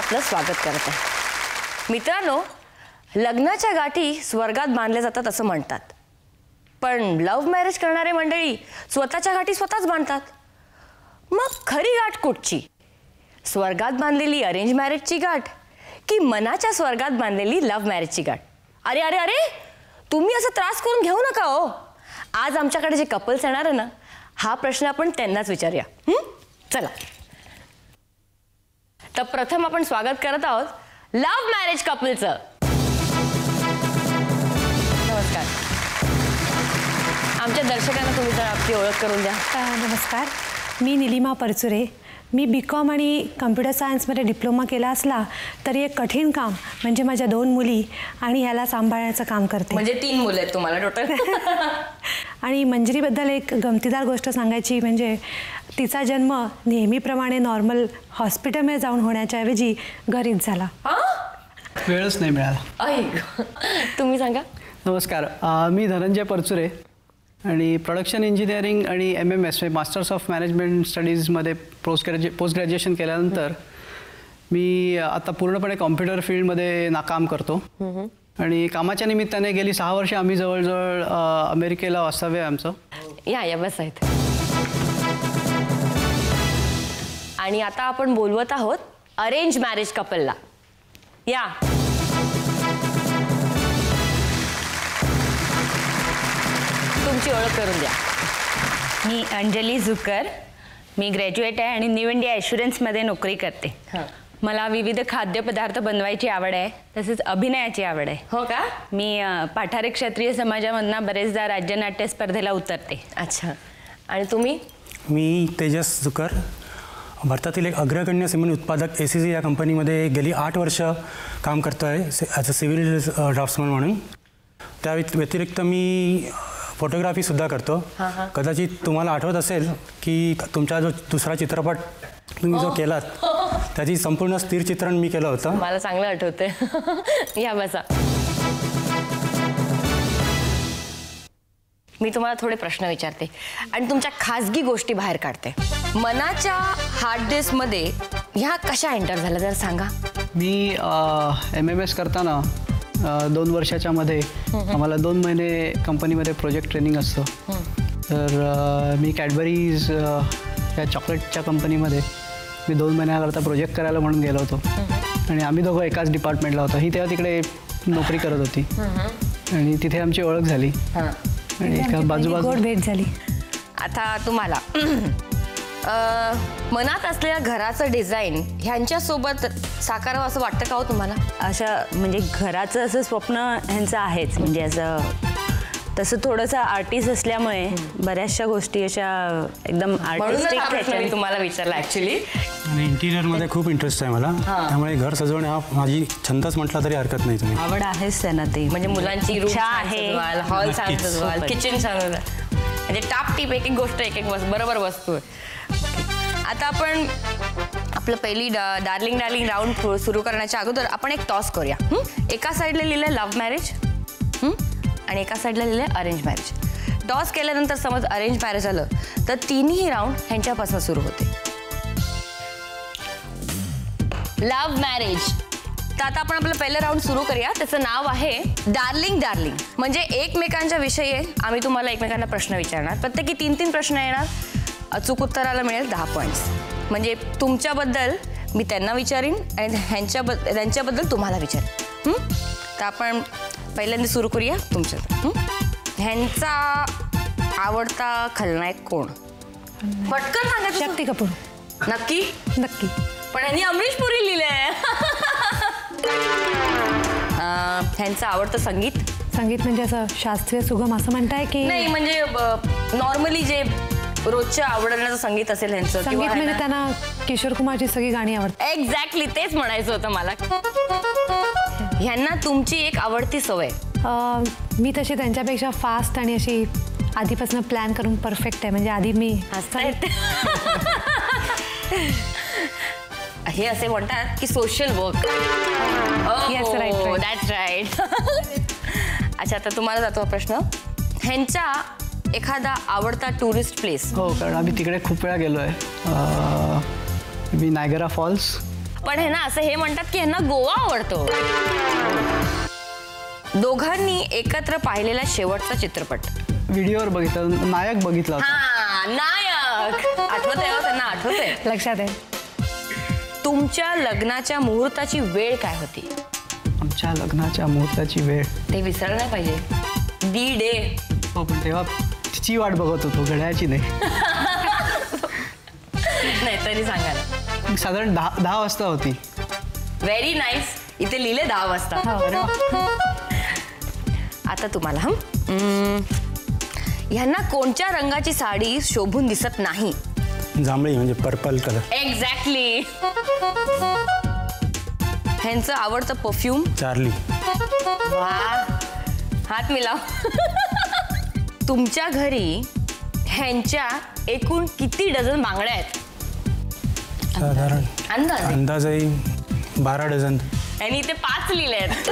आपलं स्वागत करते। मित्रांनो, लग्नाच्या गाठी स्वर्गात बांधल्या जातात असं म्हणतात, पण लव्ह मॅरेज करणारे मंडळी स्वतःच्या गाठी स्वतःच बांधतात। मग खरी गाठ कुठची? स्वर्गात बांधलेली अरेंज मॅरेजची गाठ की मनाच्या स्वर्गात बांधलेली लव्ह मॅरेजची गाठ? अरे अरे अरे, तुम्ही असं त्रास करून घेऊ नका हो। आज आमच्याकडे जे कपल्स येणार आहे ना, हा प्रश्न आपण त्यांनाच विचारूया। चला, तर प्रथम आपण स्वागत करत आहोत लव्ह मॅरेज कपलचं। नमस्कार। आमच्या दर्शकांना तुम्ही जर आपली ओळख करून द्या। नमस्कार, मी निलिमा परचुरे। मी BCom आणि कम्प्युटर सायन्समध्ये डिप्लोमा केला असला तरी एक कठीण काम म्हणजे माझ्या 2 मुली आणि ह्याला सांभाळण्याचं काम करते। म्हणजे 3 मुलं आहेत तुम्हाला टोटल? आणि मंजिरीबद्दल एक गमतीदार गोष्ट सांगायची म्हणजे तिचा जन्म नेहमीप्रमाणे नॉर्मल हॉस्पिटलमध्ये जाऊन होण्याच्या ऐवजी घरीच झाला। वेळच नाही मिळाला। तुम्ही सांगा। नमस्कार, मी धनंजय परचुरे आणि प्रोडक्शन इंजिनिअरिंग आणि MMS मास्टर्स ऑफ मॅनेजमेंट स्टडीजमध्ये पोस्ट ग्रॅज्युएशन केल्यानंतर मी आता पूर्णपणे कॉम्प्युटर फील्डमध्ये काम करतो। आणि कामाच्या निमित्ताने गेली 6 वर्ष आम्ही जवळजवळ अमेरिकेला वास्तव्य आहे आमचं। या बस आहेत। आणि आता आपण बोलवत आहोत अरेंज मॅरेज कपलला। या, तुमची ओळख करून द्या। मी अंजली झुकर, मी ग्रॅज्युएट आहे आणि न्यू इंडिया ॲश्युरन्समध्ये नोकरी करते। मला विविध खाद्यपदार्थ बनवायची आवड आहे, तसेच अभिनयाची आवड आहे। हो का? मी पाठारे क्षत्रिय समाजामधून बरेचदा राज्यनाट्य स्पर्धेला उतरते। अच्छा, आणि तुम्ही? मी तेजस झुकर, भारतातील एक अग्रगण्य सिमेंट उत्पादक ACC या कंपनीमध्ये गेली 8 वर्ष काम करतो आहे ॲज अ सिव्हिल ड्राफ्ट्समन म्हणून। त्या व्यतिरिक्त मी फोटोग्राफीसुद्धा करतो। कदाचित तुम्हाला आठवत असेल की तुमचा जो दुसरा चित्रपट तुम्ही जो केलात त्याची संपूर्ण स्थिर चित्रण मी केलं होतं। मला चांगलं आठवतंय। या बसा। मी तुम्हाला थोडे प्रश्न विचारते आणि तुमच्या खाजगी गोष्टी बाहेर काढते। मनाच्या हार्ड डिस्कमध्ये ह्या कशा एंटर झाल्या जरा सांगा। मी MMS करताना 2 वर्षाच्या मध्ये आम्हाला 2 महिने कंपनीमध्ये प्रोजेक्ट ट्रेनिंग असतं। तर मी कॅडबरीज या चॉकलेटच्या कंपनीमध्ये मी 2 महिन्याकरता प्रोजेक्ट करायला म्हणून गेलो होतो। आणि आम्ही दोघं एकाच डिपार्टमेंटला होतो। ही तेव्हा तिकडे नोकरी करत होती आणि तिथे आमची ओळख झाली आणि एका बाजूबाजू भेट झाली। आता तुम्हाला मनात असलेल्या घराचं डिझाईन ह्यांच्यासोबत साकारावं असं वाटतं का हो तुम्हाला? अशा म्हणजे घराचं असं स्वप्न ह्यांचं आहेच, म्हणजे असं तसं थोडंसं आर्टिस्ट असल्यामुळे बऱ्याचशा गोष्टी अशा एकदम आर्टिस्टिक मी तुम्हाला विचारलं ॲक्च्युली। आणि इंटिरियरमध्ये खूप इंटरेस्ट आहे मला, त्यामुळे घर सजवणे हा माझी छंदच म्हटलं तरी हरकत नाही। तुम्ही आवड आहेच त्यांना, ते म्हणजे मुलांची इच्छा आहे, हॉल छान सजवाल, किचन छान म्हणजे टाप टीप एक एक गोष्ट एक एक बरोबर वस्तू आहे। आता आपण आपलं पहिली डार्लिंग डार्लिंग राऊंड सुरू करण्याच्या अगोदर आपण एक टॉस करूया। एका साईडला लिहिलंय लव्ह मॅरेज आणि एका साईडला लिहिलंय अरेंज मॅरेज। टॉस केल्यानंतर समज अरेंज मॅरेज आलं तर तिन्ही राऊंड ह्यांच्यापासून सुरू होते। Love marriage. तर आता आपण आपलं पहिलं राऊंड सुरू करूया। त्याचं नाव आहे डार्लिंग डार्लिंग। म्हणजे एकमेकांच्या विषयी आम्ही तुम्हाला एकमेकांना प्रश्न विचारणार, प्रत्येकी 3-3 प्रश्न येणार। अचूक उत्तराला मिळेल 10 पॉईंट्स। म्हणजे तुमच्याबद्दल मी त्यांना विचारीन आणि त्यांच्याबद्दल तुम्हाला विचारीन। तर आपण पहिल्यांदा सुरू करूया तुमच्या। ह्यांचा आवडता खलनायक कोण? पटकन सांगा। शक्ती कपूर। नक्की? नक्की। पण ह्यांनी अमरीश पुरी लिहिलंय। ह्यांचं आवडतं संगीत? संगीत म्हणजे असं शास्त्रीय सुगम असं म्हणताय की नाही, म्हणजे नॉर्मली जे रोजच्या आवडण्याचं संगीत असेल ह्यांचं? संगीत म्हणजे त्यांना किशोर कुमारची सगळी गाणी आवडतात। एक्झॅक्टली, तेच म्हणायचं होतं मला। ह्यांना तुमची एक आवडती सवय? मी तशी त्यांच्यापेक्षा फास्ट आणि अशी आधीपासून प्लॅन करून परफेक्ट आहे। म्हणजे आधी मी हे असे म्हणतात की social work. Yes, right. That's right. अच्छा, तर तुम्हाला जातो प्रश्न। ह्यांचा एखादा आवडता टुरिस्ट प्लेस? हो, कारण आम्ही तिकडे खूप वेळा गेलो आहे। मी नायगरा फॉल्स, पण हे ना असं हे म्हणतात की ह्यांना गोवा आवडतो. दोघांनी एकत्र पाहिलेला शेवटचा चित्रपट. व्हिडिओवर बघितलं, नायक बघितला होता. हा, नायक. आठवतंय हो त्यांना, आठवतंय. लक्षात आहे. तुमच्या लग्नाच्या मुहूर्ताची वेळ काय होती? आमच्या लग्नाच्या मुहूर्ताची वेळ ते विसरलं नाही पाहिजे. The day. हो, पण तेव्हा तिची वाट बघत होतो, घड्याळाची नाही. नाही तरी सांगायला साधारण 10 वाजता होती. Very nice. इथे लिहिले 10 वाजता. आता तुम्हाला ह्यांना कोणत्या रंगाची साडी शोभून दिसत नाही? जांभळी म्हणजे पर्पल कलर. एक्झॅक्टली. ह्यांचं आवडतं परफ्यूम? चार्ली. वा, हात मिलाव. तुमच्या घरी ह्यांच्या एकूण किती डझन बांगड्या आहेत? साधारण अंदाजे 12 डझन. आणि ते 5 लिहिले आहेत.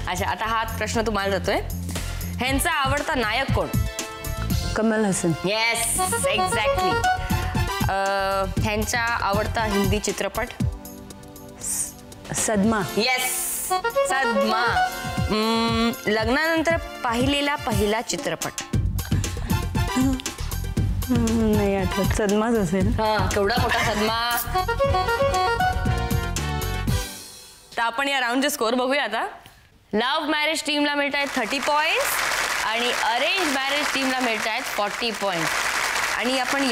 अच्छा, आता हा प्रश्न तुम्हाला जातोय. ह्यांचा आवडता नायक कोण? कमल हसन. Yes, exactly. ह्यांचा आवडता हिंदी चित्रपट? सदमा. येस, सदमा. लग्नानंतर पाहिलेला पहिला चित्रपट? नाही आठवत. सदमाच असेल. हा, केवढा मोठा सदमा. तर आपण या राऊंडचे स्कोअर बघूया आता. लव्ह मॅरेज टीमला मिळत आहेत 30 पॉईंट्स आणि अरेंज मॅरेज टीमला मिळत आहेत 40 पॉईंट्स. आणि आपण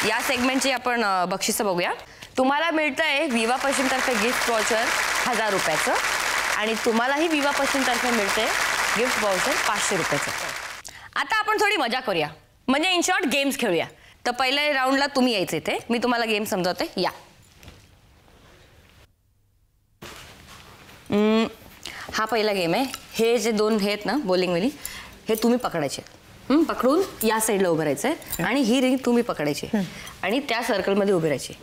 या सेगमेंटची आपण बक्षिसं बघूया. तुम्हाला मिळतं आहे विवा पश्चिमतर्फे गिफ्ट वाउचर 1000 रुपयाचं आणि तुम्हालाही विवा पश्चिमतर्फे मिळते गिफ्ट वाउचर 500 रुपयाचं. आता आपण थोडी मजा करूया, म्हणजे इन शॉर्ट गेम्स खेळूया. तर पहिल्या राऊंडला तुम्ही यायचे इथे, मी तुम्हाला गेम समजावते. या. हा पहिला गेम आहे. हे जे 2 हे आहेत ना बॉलिंगवाली, हे तुम्ही पकडायचे. पकडून या साईडला उभं राहायचंय आणि ही रिंग तुम्ही पकडायची आणि त्या सर्कलमध्ये उभे राहायची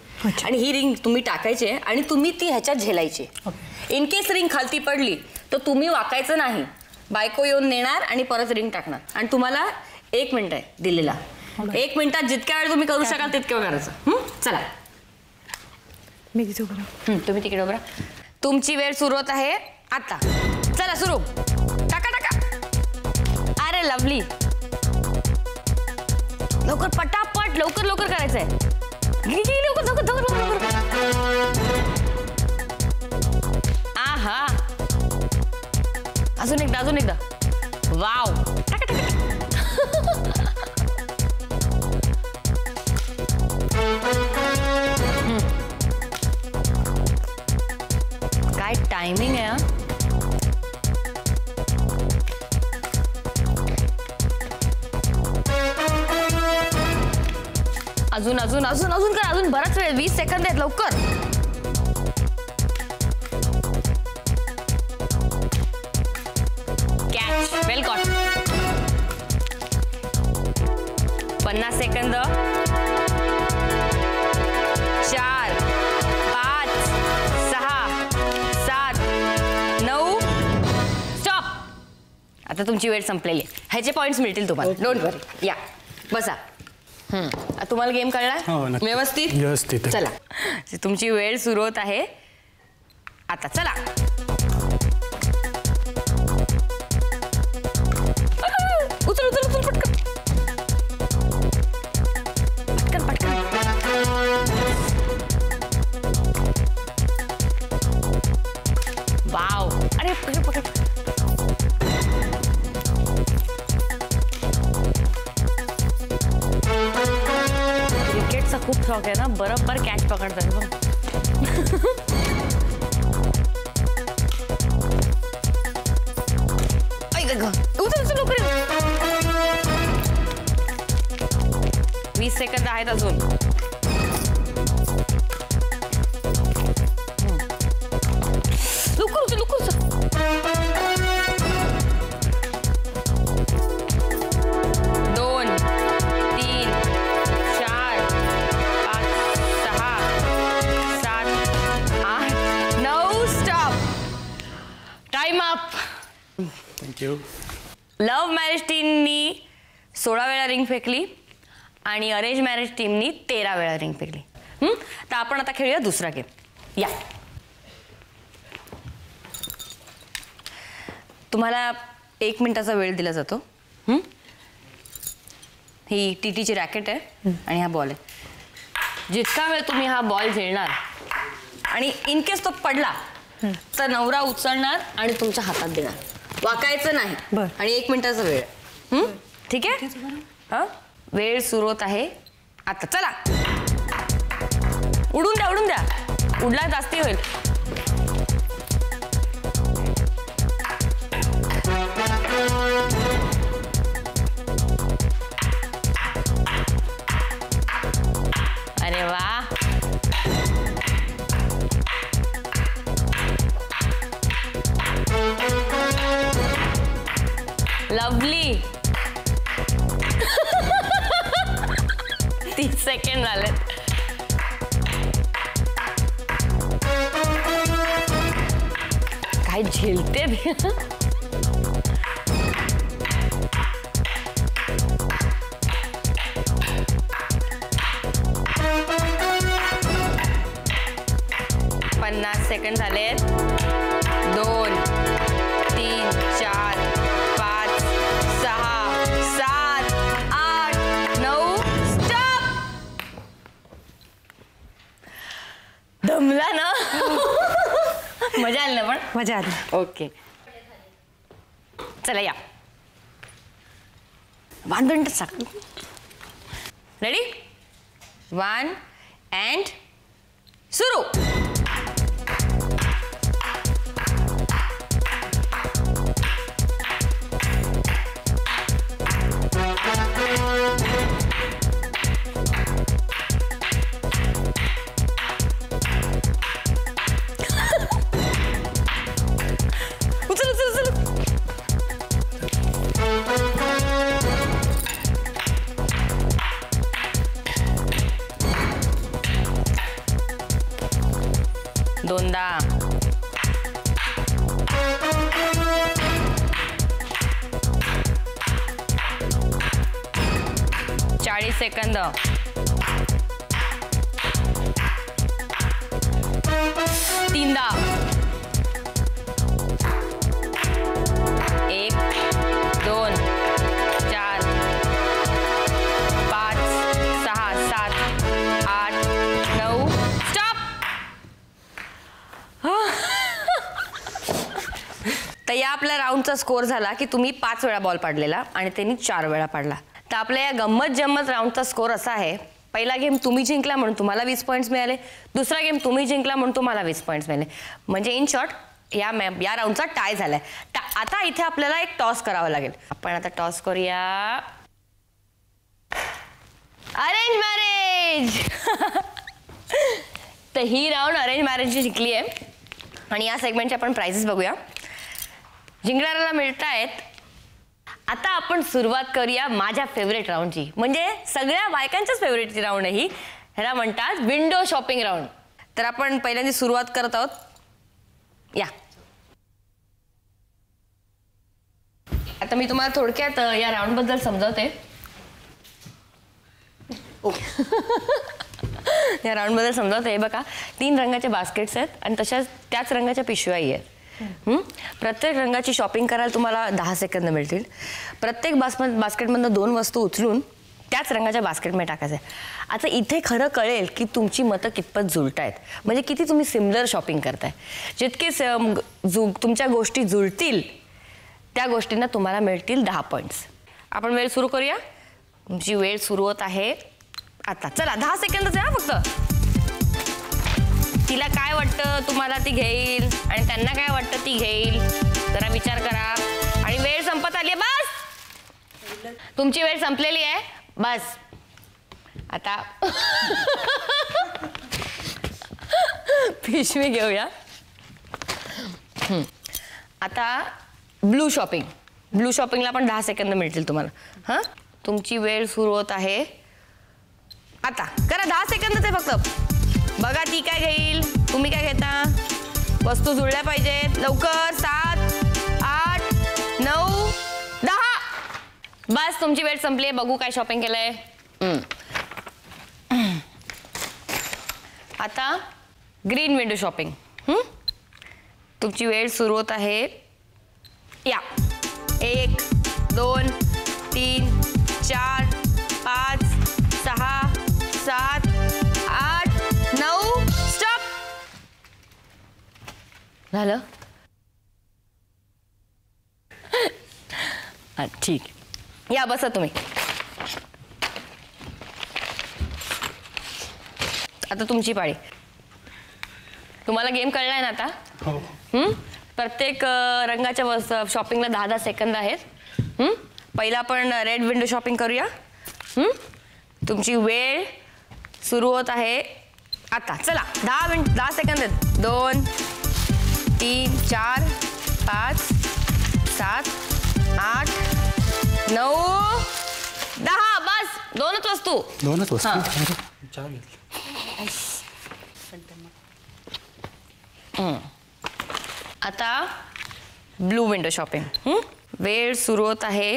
आणि ही रिंग तुम्ही टाकायची आणि तुम्ही ती ह्याच्यात झेलायची. इन केस रिंग खालती पडली तर तुम्ही वाकायचं नाही. बायको येऊन नेणार आणि परत रिंग टाकणार आणि तुम्हाला 1 मिनिट आहे दिलेला. 1 मिनिटात जितक्या वेळ तुम्ही करू शकाल तितक्या वेळ करायचं. चला, मी तिथे उभं राहू. तुम्ही तिकडे उभं राहा. तुमची वेळ सुरू होत आहे आता. चला सुरू. टाका टाका. अरे लवली. लवकर पटापट, लवकर लवकर करायचंय. लवकर लवकर लवकर लवकर. आहा, अजून एकदा, अजून एकदा. वाव. टाका टाका. काय टायमिंग आहे. अजून अजून अजून अजून करा. अजून बराच वेळ, 20 सेकंद आहेत. लवकर. कॅच. वेल गॉट. 50 सेकंद. 4 5 6 7 9. स्टॉप. आता तुमची वेळ संपलेली आहे. ह्याचे पॉइंट्स मिळतील तुम्हाला. डोंट वरी. या बसा. तुम्हाला गेम कळला? व्यवस्थित व्यवस्थित. चला, तुमची वेळ सुरू होत आहे आता. चला. उचल उचल उचल पटकन पटकन पटकन. वाव. अरे पकड पकड. क्रिकेटचा खूप शौक आहे ना, बरोबर कॅच पकडतात. लवकर. 20 सेकंद आहेत अजून. लवकर लवकर. 2 3 4 5 6 7 8 9. Stop. Time up. Thank you. Love marriage टीमनी 16 वेळा रिंग फेकली आणि अरेंज मॅरेज टीमनी 13 वेळा रिंग फेकली. तर आपण आता खेळूया दुसरा गेम. या, तुम्हाला 1 मिनिटाचा वेळ दिला जातो. ही टीटीची रॅकेट आहे आणि हा बॉल आहे. जितका वेळ तुम्ही हा बॉल झेलणार आणि इन केस तो पडला तर नवरा उचलणार आणि तुमच्या हातात देणार, वाकायचं नाही. बरं. आणि 1 मिनिटाचा वेळ. ठीक आहे. हा, वेळ सुरू होत आहे आता. चला, उडून द्या, उडून द्या. उडला जास्ती होईल. अरे वा, लवली. 30 सेकंड झालेत. काय झेलते. सेकंड झालेत. 2 3 4 5 6 7 8 9. स्टॉप. दमला ना. मजा आली ना पण. मजा आली. ओके, चला या. 1 मिनिट सांग. रेडी. 1 and सुरू. उचल उचल उचल. दोनदा. 40 सेकंद. 3दा. 1 2 4 5 6 7 8 9. स्टॉप. तर या आपल्या राऊंडचा स्कोर झाला की तुम्ही 5 वेळा बॉल पाडलेला आणि त्यांनी 4 वेळा पाडला. तर आपल्या या गंमत जम्मत राऊंडचा स्कोर असा आहे. पहिला गेम तुम्ही जिंकला म्हणून तुम्हाला 20 पॉईंट्स मिळाले. दुसरा गेम तुम्ही जिंकला म्हणून तुम्हाला 20 पॉईंट्स मिळाले. म्हणजे इन शॉर्ट या राऊंडचा टाय झालाय. आता इथे आपल्याला एक टॉस करावा लागेल. आपण आता टॉस करूया. Arrange marriage. तर ही राऊंड अरेंज मॅरेजची जिंकली आहे. आणि या सेगमेंटचे आपण प्राइजेस बघूया. जिंकणाऱ्याला मिळत आहेत. आता आपण सुरुवात करूया माझ्या फेवरेट राऊंडची, म्हणजे सगळ्या बायकांच्याच फेवरेटची राऊंड आहे ही. ह्याला म्हणतात विंडो शॉपिंग राऊंड. तर आपण पहिल्यांदा सुरुवात करत आहोत. या, आता मी तुम्हाला थोडक्यात या राऊंड बद्दल समजावते. या राऊंड बद्दल समजावते. हे बघा, 3 रंगाचे बास्केट्स आहेत आणि तशाच त्याच रंगाच्या पिशव्याही आहेत. प्रत्येक रंगाची शॉपिंग करायला तुम्हाला 10 सेकंद मिळतील. प्रत्येक बास्केटमधनं 2 वस्तू उचलून त्याच रंगाच्या बास्केटमध्ये टाकायचं आहे. आता इथे खरं कळेल की तुमची मतं कितपत जुळतायत, म्हणजे किती तुम्ही सिमिलर शॉपिंग करताय. जितके तुमच्या गोष्टी जुळतील त्या गोष्टींना तुम्हाला मिळतील 10 पॉईंट्स. आपण वेळ सुरू करूया. तुमची वेळ सुरू होत आहे आता. चला, 10 सेकंदच आहे फक्त. तिला काय वाटतं तुम्हाला ती घेईल आणि त्यांना काय वाटतं ती घेईल, जरा विचार करा. आणि वेळ संपत आली आहे. बस, तुमची वेळ संपलेली आहे. बस आता पिशवी घेऊया. आता ब्लू शॉपिंगला पण 10 सेकंद मिळतील तुम्हाला. हां, तुमची वेळ सुरू होत आहे आता. करा, 10 सेकंदच आहे फक्त. बघा ती काय घेईल, तुम्ही काय घेता. वस्तू जुळल्या पाहिजेत. लवकर. 7 8 9 10. बस, तुमची वेळ संपली आहे. बघू काय शॉपिंग केलंय. आता ग्रीन विंडो शॉपिंग. तुमची वेळ सुरू होत आहे. या 1 2 3 4 5 6 7 8 9 स्टॉप. झालं. ठीक. या बसा तुम्ही. आता तुमची पाळी. तुम्हाला गेम कळलाय ना आता? हो. प्रत्येक रंगाच्या शॉपिंगला 10-10 सेकंद आहेत. पहिला आपण रेड विंडो शॉपिंग करूया. तुमची वेळ सुरू होत आहे आता. चला 10 सेकंद आहेत. 2 3 4 5 7 8 9 10. बस 2च वस्तू. 2च वस्तू. हां. अरे, 4 घेतले. आता ब्लू विंडो शॉपिंग. वेळ सुरू होत आहे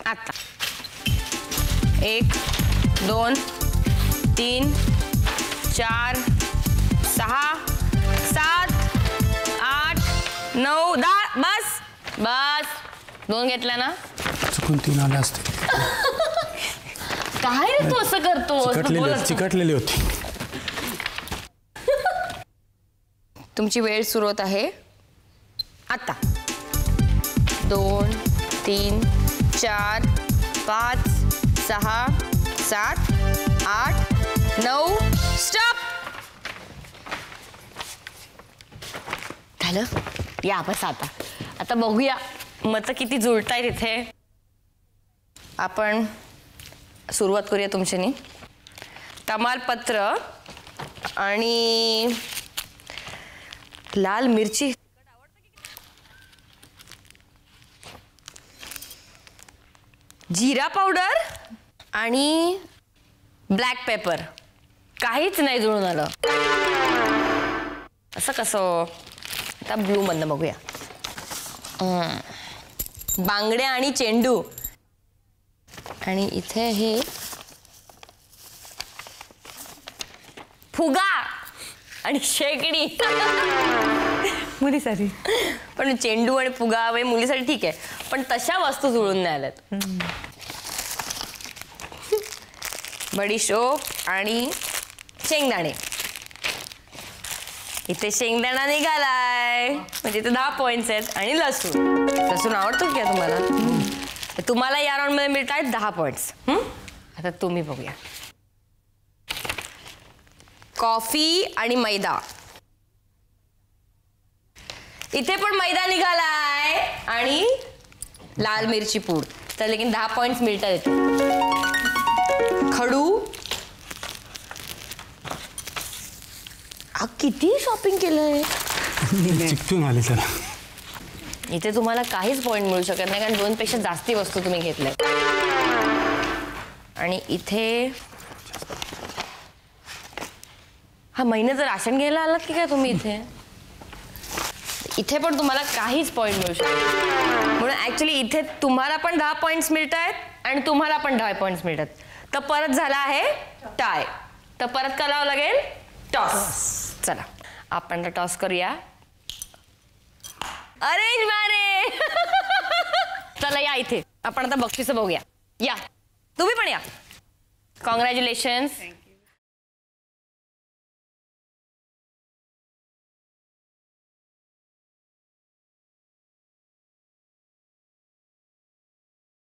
आता. 1 2 3 4 6 7 8 9 10. बस बस. 2 घेतल्या ना. चुकून 3 आले असते. काय रे तू असं करतो? चिकटलेली होती. तुमची वेळ सुरू होत आहे आता. 2 3 4 5 6 7 8 9 स्टॉप. झालं. या बस आता. आता बघूया मतं किती जुळतायत इथे. आपण सुरुवात करूया तुमच्यानी. तमालपत्र आणि लाल मिरची. जिरा पावडर आणि ब्लॅक पेपर. काहीच नाही जुळून आलं. असं कसं? आता ब्लू मधनं बघूया. बांगड्या आणि चेंडू. आणि इथे हे फुगा आणि शेकडी. मुलीसाठी. पण चेंडू आणि फुगा वे मुलीसाठी ठीक आहे, पण तशा वस्तू जुळून नाही आल्यात. बडीशोप आणि शेंगदाणे. इथे शेंगदाणा निघालाय म्हणजे इथे 10 पॉइंट्स आहेत. आणि लसूण. लसूण आवडतो की तुम्हाला? तुम्हाला या राऊंड मध्ये मिळत आहेत 10 पॉइंट्स. आता तुम्ही बघूया. कॉफी आणि मैदा. इथे पण मैदा निघालाय आणि लाल मिरची पूड. तर लेकिन 10 पॉइंट्स मिळतात इथे. खडू. किती शॉपिंग केलंय. चिकटून आले त्याला. इथे तुम्हाला काहीच पॉइंट मिळू शकत नाही कारण 2 पेक्षा जास्ती वस्तू तुम्ही घेतल्या. आणि इथे हा महिन्याचं राशन घ्यायला आलात की काय तुम्ही इथे? इथे पण तुम्हाला काहीच पॉइंट मिळू शकत. म्हणून ऍक्च्युली इथे तुम्हाला पण 10 पॉइंट्स मिळत आहेत आणि तुम्हाला पण 10 पॉइंट्स मिळतात. तर परत झाला आहे टाय. तर परत करावं लागेल टॉस. चला आपण आता टॉस करूया. Arrange marriage. चला या इथे आपण आता बक्षीस बघूया. या तुम्ही पण या. कॉंग्रॅच्युलेशन्स.